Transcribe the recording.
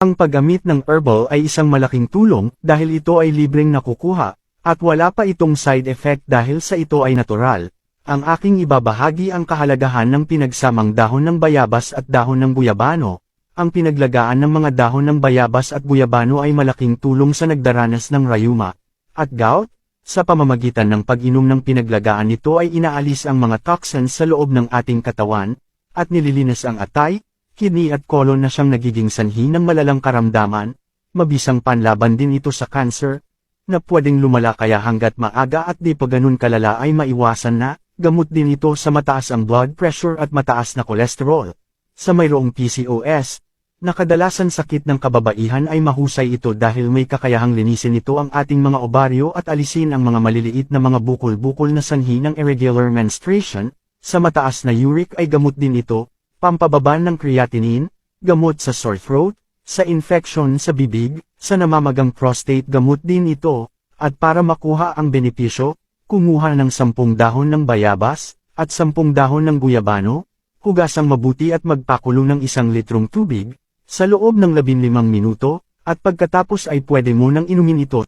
Ang paggamit ng herbal ay isang malaking tulong dahil ito ay libreng nakukuha, at wala pa itong side effect dahil sa ito ay natural. Ang aking ibabahagi ang kahalagahan ng pinagsamang dahon ng bayabas at dahon ng guyabano. Ang pinaglagaan ng mga dahon ng bayabas at guyabano ay malaking tulong sa nagdaranas ng rayuma at gout. Sa pamamagitan ng pag-inom ng pinaglagaan nito ay inaalis ang mga toxins sa loob ng ating katawan, at nililinis ang atay, kidney at kolon na siyang nagiging sanhi ng malalang karamdaman. Mabisang panlaban din ito sa cancer, na pwedeng lumala kaya hanggat maaga at di pa ganun kalala ay maiwasan na. Gamot din ito sa mataas ang blood pressure at mataas na kolesterol. Sa mayroong PCOS, na kadalasan sakit ng kababaihan ay mahusay ito dahil may kakayahang linisin ito ang ating mga ovaryo at alisin ang mga maliliit na mga bukol-bukol na sanhi ng irregular menstruation. Sa mataas na uric ay gamot din ito, pampababa ng creatinine, gamot sa sore throat, sa infection sa bibig, sa namamagang prostate gamot din ito, at para makuha ang benepisyo, kumuha ng 10 dahon ng bayabas, at 10 dahon ng guyabano, hugasang mabuti at magpakulo ng 1 litrong tubig, sa loob ng 15 minuto, at pagkatapos ay pwede mo nang inumin ito.